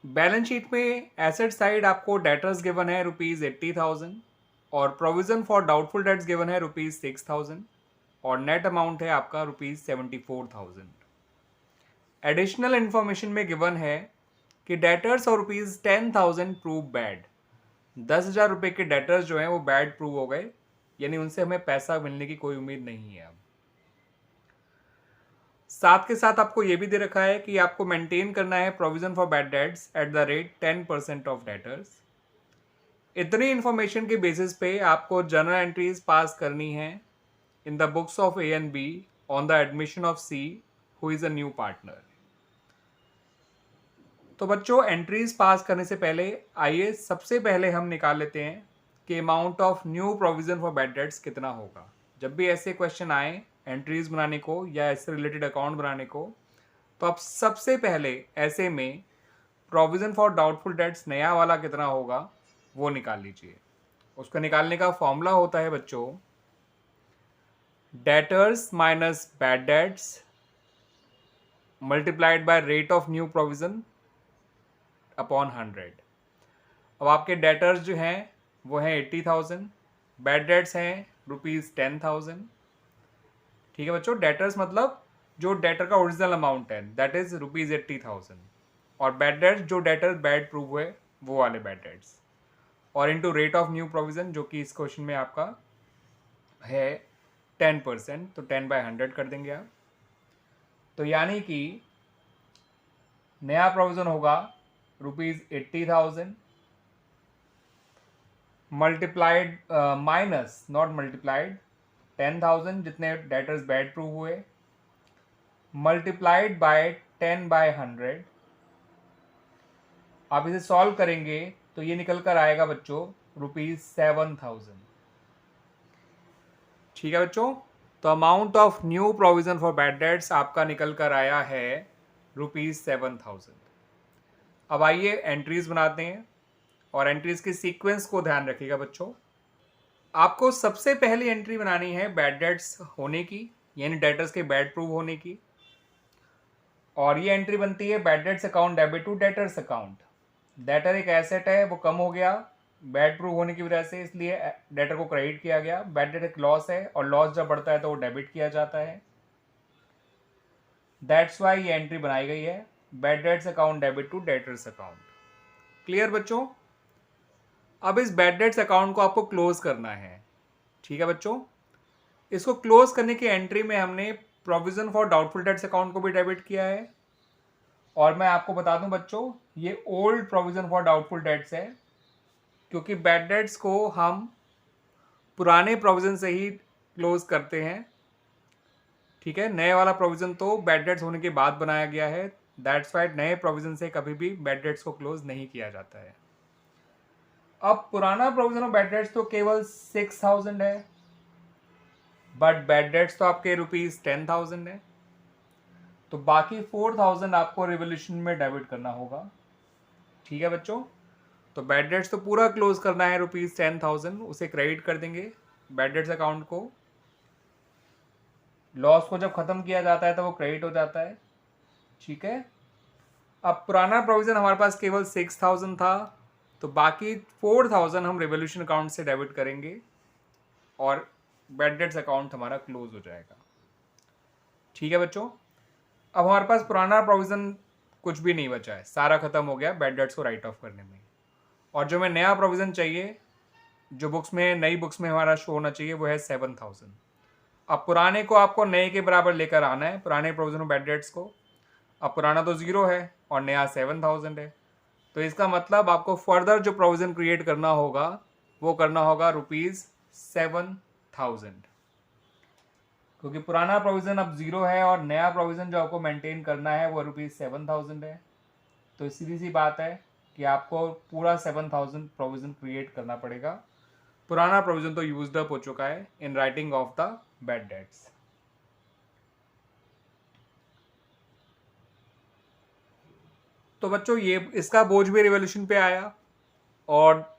Balance sheet में asset side आपको debtors given है ₹80,000 और provision for doubtful dates given है ₹6,000 और नेट अमाउंट है आपका ₹74,000। एडिशनल इन्फॉर्मेशन में गिवन है कि डेटर्स और ₹10,000 प्रूव बैड। 10,000 रुपये के डेटर्स जो हैं वो बैड प्रूव हो गए, यानी उनसे हमें पैसा मिलने की कोई उम्मीद नहीं है। अब साथ के साथ आपको ये भी दे रखा है कि आपको मेंटेन करना है provision for bad debts at the rate 10% of debtors. इतनी इन्फॉर्मेशन के बेसिस पे आपको जर्नल एंट्रीज पास करनी है in the books of A and be on the admission of see who is a new partner. तो बच्चों, entries pass करने से पहले आइए सबसे पहले हम निकाल लेते हैं कि amount of new provision for bad debts कितना होगा। जब भी ऐसे क्वेश्चन आए एंट्रीज बनाने को या इससे रिलेटेड अकाउंट बनाने को, तो आप सबसे पहले ऐसे में प्रोविजन फॉर डाउटफुल डेट्स नया वाला कितना होगा वो निकाल लीजिए। उसका निकालने का फॉर्मूला होता है बच्चों, debtors minus bad debts multiplied by rate of new provision upon 100। अब आपके डेटर्स जो हैं वो हैं 80,000, बैड डेट्स हैं ₹10,000। ठीक है बच्चों, डेटर्स मतलब जो डेटर का ओरिजिनल अमाउंट है दैट इज ₹80,000 और बैड डेट्स जो डेटर बैड प्रूव हुए वो वाले बैड डेट्स और into rate of new provision जो कि इस क्वेश्चन में आपका है 10%, तो 10/100 कर देंगे आप। तो यानी कि नया प्रोविजन होगा ₹80,000 मल्टीप्लाइड माइनस नॉट मल्टीप्लाइड 10,000 जितने डेटर्स बैड प्रूव हुए मल्टीप्लाइड बाय 10/100। आप इसे सॉल्व करेंगे तो ये निकल कर आएगा बच्चों ₹7,000। ठीक है बच्चों, तो amount of new provision for bad debts आपका निकल कर आया है ₹7,000। अब आइए एंट्रीज बनाते हैं और एंट्रीज के सीक्वेंस को ध्यान रखिएगा बच्चों। आपको सबसे पहली एंट्री बनानी है बैड डेट्स होने की, यानी डेटर्स के बैड प्रूव होने की, और ये एंट्री बनती है bad debts account debit to debtors account. Debtor एक एसेट है, वो कम हो गया बैड प्रूव होने की वजह से, इसलिए डेटर को क्रेडिट किया गया। बैड डेट एक लॉस है और लॉस जब बढ़ता है तो वो डेबिट किया जाता है। दैट्स वाई ये एंट्री बनाई गई है, bad debts account debit to debtors account. Clear बच्चों? अब इस बैड डेट्स अकाउंट को आपको क्लोज करना है। ठीक है बच्चों, इसको क्लोज करने की एंट्री में हमने provision for doubtful debts account को भी डेबिट किया है। और मैं आपको बता दूं बच्चों, ये old provision for doubtful dates है, क्योंकि बैड डेट्स को हम पुराने प्रोविजन से ही क्लोज करते हैं। ठीक है, नए वाला प्रोविजन तो बैड डेट्स होने के बाद बनाया गया है, दैट्स वाई नए प्रोविजन से कभी भी बैड डेट्स को क्लोज नहीं किया जाता है। अब पुराना प्रोविजन ऑफ बैड डेट्स तो केवल 6,000 है, बट बैड डेट्स तो आपके ₹10,000 है, तो बाकी 4,000 आपको रिवोल्यूशन में डेबिट करना होगा। ठीक है बच्चों, तो बैड डेट्स तो पूरा क्लोज करना है ₹10,000, उसे क्रेडिट कर देंगे बैड डेट्स अकाउंट को। लॉस को जब खत्म किया जाता है तो वो क्रेडिट हो जाता है। ठीक है, अब पुराना प्रोविजन हमारे पास केवल 6,000 था, तो बाकी 4,000 हम रिवोल्यूशन अकाउंट से डेबिट करेंगे और बैड डेट्स अकाउंट हमारा क्लोज हो जाएगा। ठीक है बच्चों, अब हमारे पास पुराना प्रोविजन कुछ भी नहीं बचा है, सारा खत्म हो गया बैड डेट्स को राइट ऑफ करने में। और जो हमें नया प्रोविजन चाहिए, जो बुक्स में नई बुक्स में हमारा शो होना चाहिए, वो है 7,000। अब पुराने को आपको नए के बराबर लेकर आना है, पुराने प्रोविजन ऑफ बैड डेट्स को। अब पुराना तो 0 है और नया 7,000 है, तो इसका मतलब आपको फर्दर जो प्रोविजन क्रिएट करना होगा वो करना होगा ₹7,000, क्योंकि पुराना प्रोविजन अब 0 है और नया प्रोविजन जो आपको मेंटेन करना है वो ₹7,000 है। तो सीधी सी बात है कि आपको पूरा 7,000 प्रोविजन क्रिएट करना पड़ेगा। पुराना प्रोविजन तो यूज्ड अप हो चुका है in writing of the bad debts. तो बच्चों, ये इसका बोझ भी रिवोल्यूशन पे आया और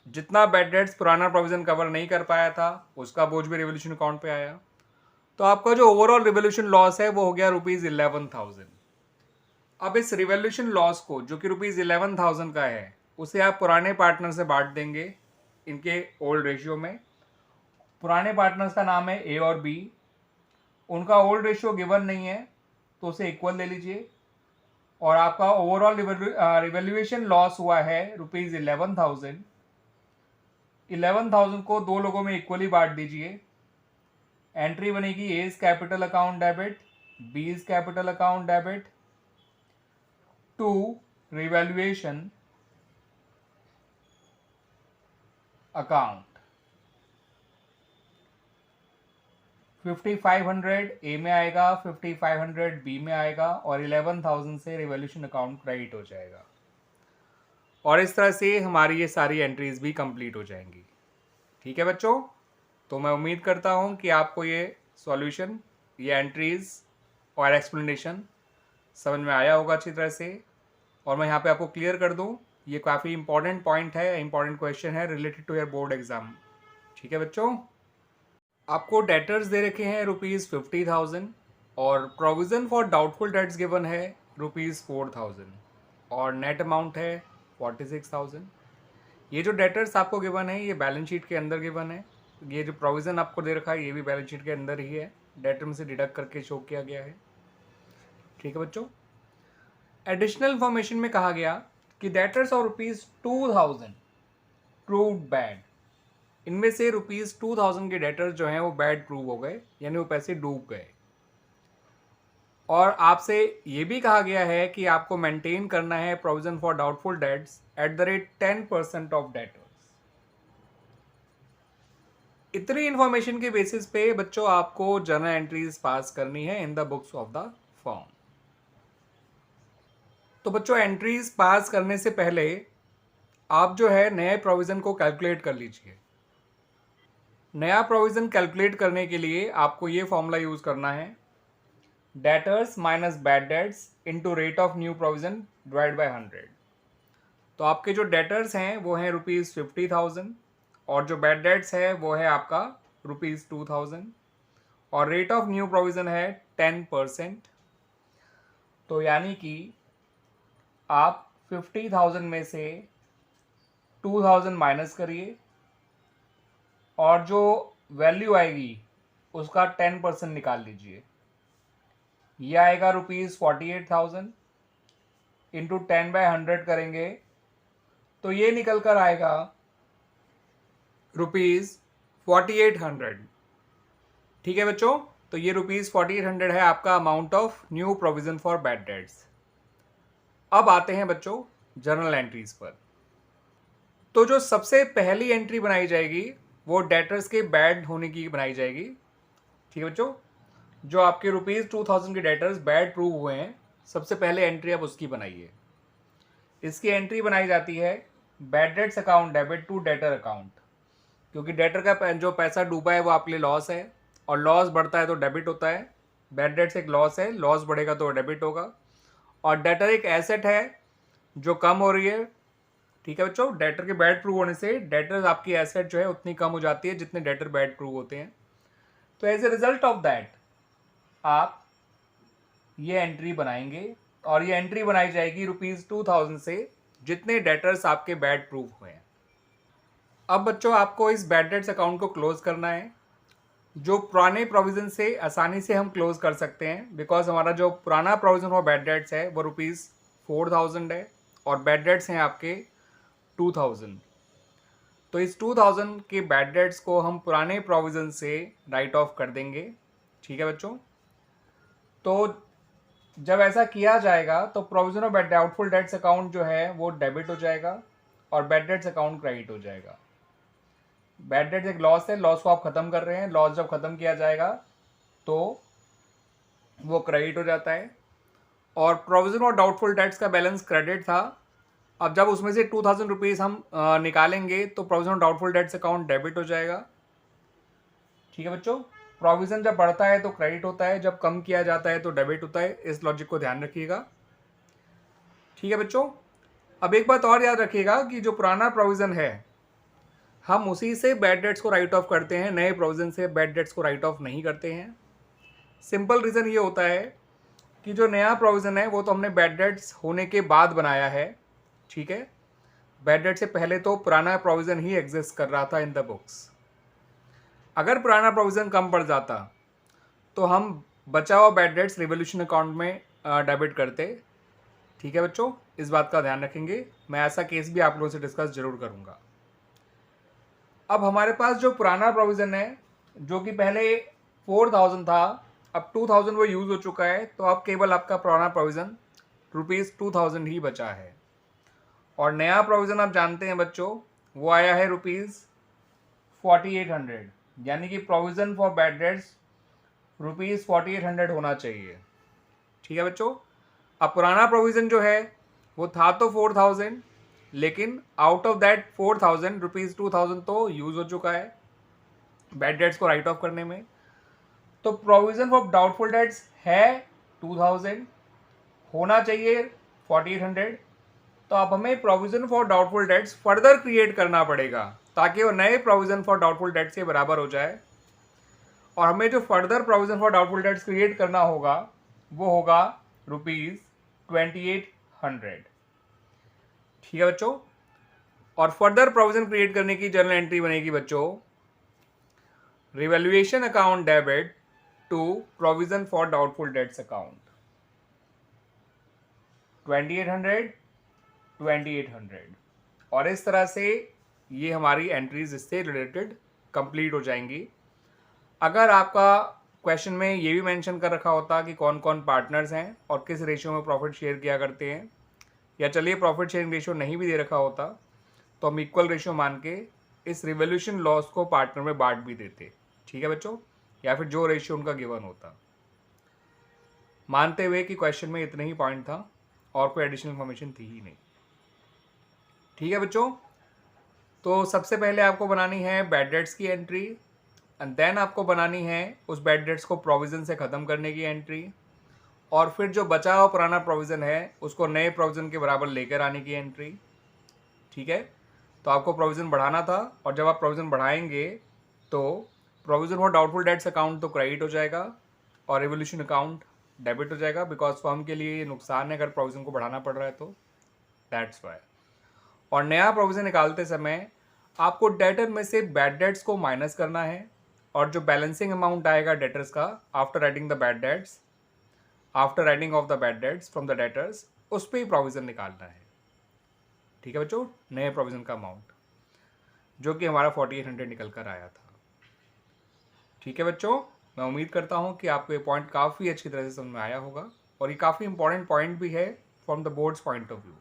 जितना बैड डेट्स पुराना प्रोविजन कवर नहीं कर पाया था उसका बोझ भी रिवोल्यूशन अकाउंट पे आया। तो आपका जो ओवरऑल रिवोल्यूशन लॉस है वो हो गया ₹11,000। अब इस रिवॉल्यूशन लॉस को, जो कि ₹11,000 का है, उसे आप पुराने पार्टनर से बांट देंगे इनके ओल्ड रेशियो में। पुराने पार्टनर्स का नाम है ए और बी। उनका ओल्ड रेशियो गिवन नहीं है तो उसे इक्वल ले लीजिए, और आपका ओवरऑल रिवैल्यूएशन लॉस हुआ है ₹11,000। 11,000 को दो लोगों में इक्वली बांट दीजिए। एंट्री बनेगी A is capital account debit, B is capital account debit to revaluation account. 5500 A में आएगा, 5500 बी में आएगा, और 11,000 से रिवॉल्यूशन अकाउंट क्रेडिट हो जाएगा। और इस तरह से हमारी ये सारी एंट्रीज भी कंप्लीट हो जाएंगी। ठीक है बच्चों, तो मैं उम्मीद करता हूँ कि आपको ये सॉल्यूशन, ये एंट्रीज और एक्सप्लेनेशन समझ में आया होगा अच्छी तरह से। और मैं यहाँ पे आपको क्लियर कर दूँ, ये काफ़ी इंपॉर्टेंट पॉइंट है, इंपॉर्टेंट क्वेश्चन है related to your board exam. ठीक है बच्चों, आपको डेटर्स दे रखे हैं ₹50,000 और provision for doubtful dates given है ₹4,000 और नेट अमाउंट है 46,000। ये जो डेटर्स आपको गिवन है ये बैलेंस शीट के अंदर गिवन है। ये जो प्रोविज़न आपको दे रखा है ये भी बैलेंस शीट के अंदर ही है, डेटर में से डिडक्ट करके शो किया गया है। ठीक है बच्चों, एडिशनल इंफॉर्मेशन में कहा गया कि डेटर्स और ₹2,000 प्रूव्ड बैड। इनमें से ₹2,000 के डेटर्स जो हैं वो बैड प्रूव हो गए, यानी वो पैसे डूब गए। और आपसे ये भी कहा गया है कि आपको मेंटेन करना है provision for doubtful dates at the rate 10% of debtors. इतनी इंफॉर्मेशन के बेसिस पे बच्चों आपको जर्नल एंट्रीज पास करनी है in the books of the form. तो बच्चों एंट्रीज पास करने से पहले आप जो है नए प्रोविजन को कैलकुलेट कर लीजिए। नया प्रोविजन कैलकुलेट करने के लिए आपको ये फॉर्मूला यूज करना है, debtors minus bad debts into rate of new provision divide by 100। तो आपके जो डेटर्स हैं वो हैं ₹50,000 और जो बैड डेट्स है वो है आपका ₹2,000 और रेट ऑफ न्यू प्रोविजन है 10%। तो यानी कि आप 50,000 में से 2,000 माइनस करिए और जो वैल्यू आएगी उसका 10% निकाल लीजिए। यह आएगा ₹48,000 इंटू 10/100 करेंगे तो ये निकल कर आएगा ₹4800। ठीक है बच्चों, तो ये ₹4800 है आपका amount of new provision for bad debts. अब आते हैं बच्चों जर्नल एंट्रीज पर। तो जो सबसे पहली एंट्री बनाई जाएगी वो डेटर्स के बैड होने की बनाई जाएगी। ठीक है बच्चों, जो आपके ₹2,000 के डेटर्स बैड प्रूव हुए हैं, सबसे पहले एंट्री आप उसकी बनाइए। इसकी एंट्री बनाई जाती है bad debts account debit to debtor account, क्योंकि डेटर का जो पैसा डूबा है वो आपके लिए लॉस है और लॉस बढ़ता है तो डेबिट होता है। बैड डेट्स एक लॉस है, लॉस बढ़ेगा तो डेबिट होगा। और डेटर एक एसेट है जो कम हो रही है। ठीक है बच्चों, डेटर के बैड प्रूव होने से डेटर्स आपकी एसेट जो है उतनी कम हो जाती है जितने डेटर बैड प्रूव होते हैं। तो as a result of that आप ये एंट्री बनाएंगे और ये एंट्री बनाई जाएगी ₹2,000 से जितने डेटर्स आपके बैड प्रूव हुए हैं। अब बच्चों आपको इस बैड डेट्स अकाउंट को क्लोज करना है। जो पुराने प्रोविजन से आसानी से हम क्लोज कर सकते हैं, बिकॉज हमारा जो पुराना प्रोविजन फॉर बैड डेट्स है वो ₹4,000 है और बैड डेट्स हैं आपके 2,000। तो इस 2,000 के बैड डेट्स को हम पुराने प्रोविजन से राइट ऑफ कर देंगे। ठीक है बच्चों, तो जब ऐसा किया जाएगा तो provision of doubtful debts account जो है वो डेबिट हो जाएगा और बैड डेट्स अकाउंट क्रेडिट हो जाएगा। बैड डेट्स एक लॉस है, लॉस को आप खत्म कर रहे हैं, लॉस जब खत्म किया जाएगा तो वो क्रेडिट हो जाता है। और प्रोविजन ऑफ डाउटफुल डेट्स का बैलेंस क्रेडिट था, अब जब उसमें से 2,000 रुपीज़ हम निकालेंगे तो provision of doubtful debts account debit हो जाएगा। ठीक है बच्चों, प्रोविजन जब बढ़ता है तो क्रेडिट होता है, जब कम किया जाता है तो डेबिट होता है। इस लॉजिक को ध्यान रखिएगा। ठीक है बच्चों, अब एक बात और याद रखिएगा कि जो पुराना प्रोविजन है हम उसी से बैड डेट्स को राइट ऑफ करते हैं, नए प्रोविजन से बैड डेट्स को राइट ऑफ नहीं करते हैं। सिंपल रीज़न ये होता है कि जो नया प्रोविज़न है वो तो हमने बैड डेट्स होने के बाद बनाया है, ठीक है। बैड डेट से पहले तो पुराना प्रोविज़न ही एग्जिस्ट कर रहा था इन द बुक्स। अगर पुराना प्रोविज़न कम पड़ जाता तो हम बचा हुआ बैड डेट्स रिवोल्यूशन अकाउंट में डेबिट करते, ठीक है बच्चों। इस बात का ध्यान रखेंगे, मैं ऐसा केस भी आप लोगों से डिस्कस जरूर करूँगा। अब हमारे पास जो पुराना प्रोविज़न है जो कि पहले 4000 था, अब 2000 वो यूज़ हो चुका है, तो अब केवल आपका पुराना प्रोविज़न ₹2000 ही बचा है। और नया प्रोविज़न आप जानते हैं बच्चों, वो आया है ₹4800, यानी कि प्रोविज़न फॉर बैड डेट्स ₹4800 होना चाहिए, ठीक है बच्चों। अब पुराना प्रोविज़न जो है वो था तो 4000, लेकिन आउट ऑफ दैट 4000 ₹2000 तो यूज़ हो चुका है बैड डेट्स को राइट ऑफ करने में। तो प्रोविज़न फॉर डाउटफुल डेट्स है 2000, होना चाहिए 4800। तो अब हमें provision for doubtful dates further create करना पड़ेगा ताकि वो नए प्रोविज़न फॉर डाउटफुल डेट्स के बराबर हो जाए। और हमें जो further provision for doubtful dates create करना होगा वो होगा ₹2800, ठीक है बच्चों। और फर्दर प्रोविज़न क्रिएट करने की जर्नल एंट्री बनेगी बच्चों, revaluation account debit to provision for doubtful debts account, 2800। और इस तरह से ये हमारी एंट्रीज इससे रिलेटेड कंप्लीट हो जाएंगी। अगर आपका क्वेश्चन में ये भी मेंशन कर रखा होता कि कौन कौन पार्टनर्स हैं और किस रेशियो में प्रॉफिट शेयर किया करते हैं, या चलिए प्रॉफिट शेयरिंग रेशियो नहीं भी दे रखा होता तो हम इक्वल रेशियो मान के इस रिवोल्यूशन लॉस को पार्टनर में बांट भी देते, ठीक है बच्चों, या फिर जो रेशियो उनका गिवन होता, मानते हुए कि क्वेश्चन में इतने ही पॉइंट था और कोई एडिशनल इन्फॉर्मेशन थी ही नहीं, ठीक है बच्चों। तो सबसे पहले आपको बनानी है बैड डेट्स की एंट्री, एंड देन आपको बनानी है उस बैड डेट्स को प्रोविज़न से ख़त्म करने की एंट्री, और फिर जो बचा हुआ पुराना प्रोविज़न है उसको नए प्रोविज़न के बराबर लेकर आने की एंट्री, ठीक है। तो आपको प्रोविज़न बढ़ाना था, और जब आप प्रोविज़न बढ़ाएंगे तो provision for doubtful debts account तो क्रेडिट हो जाएगा और रिवोल्यूशन अकाउंट डेबिट हो जाएगा, बिकॉज फर्म के लिए ये नुकसान है अगर प्रोविज़न को बढ़ाना पड़ रहा है तो, दैट्स वाई। और नया प्रोविज़न निकालते समय आपको डेटर में से बैड डेट्स को माइनस करना है, और जो बैलेंसिंग अमाउंट आएगा डेटर्स का after writing the bad debts, after writing of the bad debts from the debtors, उस पर ही प्रोविज़न निकालना है, ठीक है बच्चों। नए प्रोविज़न का अमाउंट जो कि हमारा 4800 निकल कर आया था, ठीक है बच्चों। मैं उम्मीद करता हूँ कि आपको ये पॉइंट काफ़ी अच्छी तरह से समझ में आया होगा, और ये काफ़ी इंपॉर्टेंट पॉइंट भी है from the boards point of view.